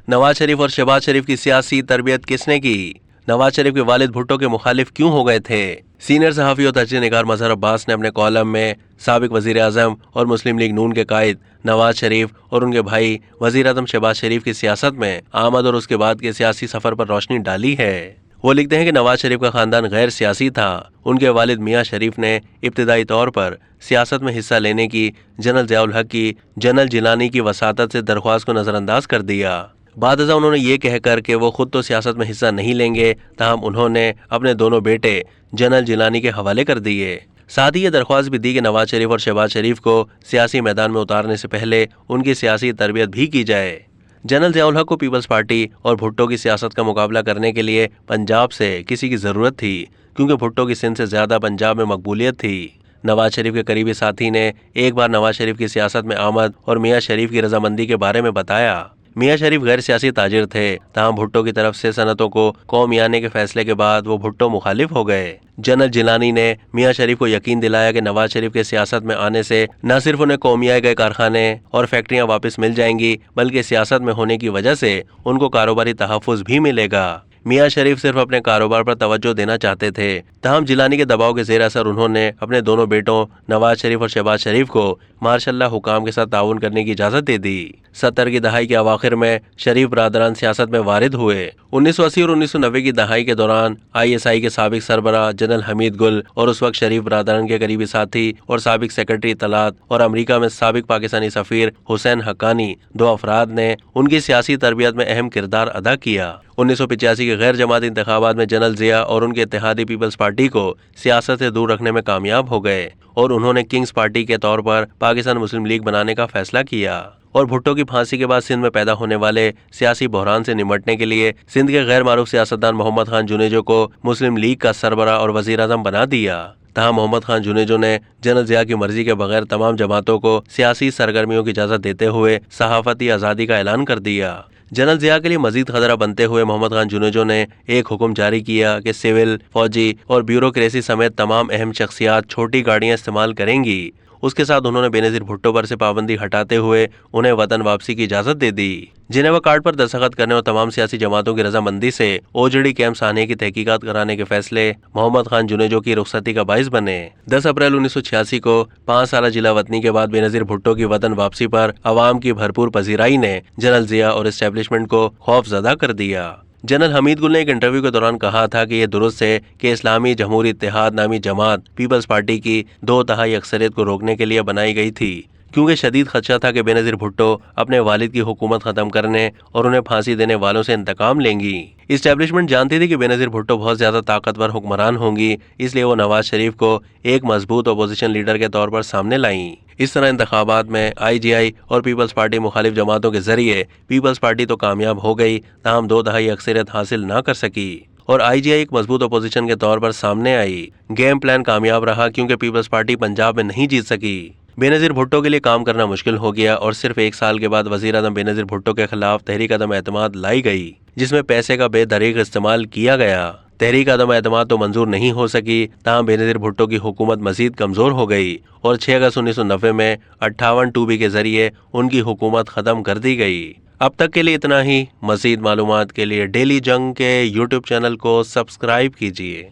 नवाज शरीफ और शहबाज शरीफ की सियासी तरबियत किसने की? नवाज शरीफ के वालिद भुट्टो के मुखालिफ क्यों हो गए थे? सीनियर सहाफ़ी और तजज़िया निगार मजहर अब्बास ने अपने कॉलम में साबिक वज़ीर आज़म और मुस्लिम लीग नून के कायद नवाज शरीफ और उनके भाई वज़ीर आज़म शहबाज शरीफ की सियासत में आमद और उसके बाद के सियासी सफ़र पर रोशनी डाली है। वो लिखते हैं कि नवाज शरीफ का ख़ानदान गैर सियासी था। उनके वालिद मियाँ शरीफ ने इब्तिदाई तौर पर सियासत में हिस्सा लेने की जनरल ज़िया उल हक की जनरल जिलानी की वसातत से दरख्वास्त को नज़रअंदाज कर दिया। बाद उन्होंने ये कहकर कि वो खुद तो सियासत में हिस्सा नहीं लेंगे, ताहम उन्होंने अपने दोनों बेटे जनरल जिलानी के हवाले कर दिए। साथ ही ये दरख्वास्त भी दी कि नवाज शरीफ और शहबाज शरीफ को सियासी मैदान में उतारने से पहले उनकी सियासी तरबियत भी की जाए। जनरल ज़िया उल हक को पीपल्स पार्टी और भुट्टो की सियासत का मुकाबला करने के लिए पंजाब से किसी की ज़रूरत थी, क्योंकि भुट्टो की सिंध से ज़्यादा पंजाब में मकबूलियत थी। नवाज शरीफ के करीबी साथी ने एक बार नवाज शरीफ की सियासत में आमद और मियाँ शरीफ की रजामंदी के बारे में बताया। मियाँ शरीफ गैर सियासी ताजिर थे, ताहम भुट्टो की तरफ से सनतों को कौमियाने के फैसले के बाद वो भुट्टो मुखालिफ हो गए। जनरल जिलानी ने मियाँ शरीफ को यकीन दिलाया कि नवाज शरीफ के सियासत में आने से न सिर्फ उन्हें कौमियाए गए कारखाने और फैक्ट्रियां वापस मिल जाएंगी, बल्कि सियासत में होने की वजह से उनको कारोबारी तहफ़्फ़ुज़ भी मिलेगा। मियाँ शरीफ सिर्फ अपने कारोबार पर तवज्जो देना चाहते थे, ताहम जिलानी के दबाव के ज़ेर असर उन्होंने अपने दोनों बेटों नवाज शरीफ और शहबाज शरीफ को मार्शल्लाह हुकाम के साथ ताउन करने की इजाज़त दे दी। 70 की दहाई के अवाखिर में शरीफ बरादरान सियासत में वारिद हुए। 1980 और 1990 की दहाई के दौरान ISI के साबिक सरबराह जनरल हमीद गुल और उस वक्त शरीफ बरादरान के करीबी साथी और साबिक सेक्रेटरी इत्तलात और अमरीका में साबिक पाकिस्तानी सफ़ीर हुसैन हक्कानी, दो अफराद ने उनकी सियासी तरबियत में अहम किरदार अदा किया। 1985 के गैर जमाती इंतखाबात में जनरल ज़िया और उनके इत्तेहादी पीपल्स पार्टी को सियासत से दूर रखने में कामयाब हो गए और उन्होंने किंग्स पार्टी के तौर पर पाकिस्तान मुस्लिम लीग बनाने का फैसला किया। और भुट्टो की फांसी के बाद सिंध में पैदा होने वाले सियासी बहरान से निमटने के लिए सिंध के गैर मारूफ सियासतदान मोहम्मद खान जुनेजो को मुस्लिम लीग का सरबराह और वज़ीर आज़म बना दिया। तहाँ मोहम्मद खान जुनेजो ने जनरल ज़िया की मर्जी के बगैर तमाम जमातों को सियासी सरगर्मियों की इजाज़त देते हुए सहाफ़ती आज़ादी का ऐलान कर दिया। जनरल ज़िया के लिए मजीद खतरा बनते हुए मोहम्मद खान जुनेजो ने एक हुक्म जारी किया कि सिविल, फौजी और ब्यूरोक्रेसी समेत तमाम अहम शख्सियात छोटी गाड़ियाँ इस्तेमाल करेंगी। उसके साथ उन्होंने बेनज़ीर भुट्टो पर से पाबंदी हटाते हुए उन्हें वतन वापसी की इजाज़त दे दी। जिनेवा कार्ड पर दस्तखत करने और तमाम सियासी जमातों की रजामंदी से ओजड़ी कैंप्स आने की तहकीकात कराने के फैसले मोहम्मद खान जुनेजो की रुखसती का बाइस बने। 10 अप्रैल 1986 को 5 साल जिला वतनी के बाद बेनज़ीर भुट्टो की वतन वापसी पर अवाम की भरपूर पजीराई ने जनरल ज़िया और इस्टेब्लिशमेंट को खौफजदा कर दिया। जनरल हमीद गुल ने एक इंटरव्यू के दौरान कहा था कि यह दुरुस्त है कि इस्लामी जमहूरी इत्तेहाद नामी जमात पीपल्स पार्टी की 2/3 अक्सरियत को रोकने के लिए बनाई गई थी, क्योंकि शदीद खदशा था कि बेनज़ीर भुट्टो अपने वालिद की हुकूमत ख़त्म करने और उन्हें फांसी देने वालों से इंतकाम लेंगी। इस्टेब्लिशमेंट जानती थी कि बेनज़ीर भुट्टो बहुत ज़्यादा ताकतवर हुक्मरान होंगी, इसलिए वो नवाज शरीफ को एक मजबूत अपोजिशन लीडर के तौर पर सामने लाईं। इस तरह इंतखाबात में IGI और पीपल्स पार्टी मुखालिफ जमातों के जरिए पीपल्स पार्टी तो कामयाब हो गई, ताहम 2/3 अक्सरियत हासिल ना कर सकी और IGI एक मजबूत अपोजिशन के तौर पर सामने आई। गेम प्लान कामयाब रहा, क्योंकि पीपल्स पार्टी पंजाब में नहीं जीत सकी। बेनज़ीर भुट्टो के लिए काम करना मुश्किल हो गया और सिर्फ 1 साल के बाद वज़ीर आज़म बेनज़ीर भुट्टो के खिलाफ तहरीक अदम एतमाद लाई गई, जिसमें पैसे का बेदरीग इस्तेमाल किया गया। तहरीक अदम एतमाद तो मंजूर नहीं हो सकी, ताहम बेनज़ीर भुट्टो की हुकूमत मजीद कमज़ोर हो गई और 6 अगस्त 1990 में 58 2B के जरिए उनकी हुकूमत ख़त्म कर दी गई। अब तक के लिए इतना ही। मज़ीद मालूमात के लिए डेली जंग के YouTube चैनल को सब्सक्राइब कीजिए।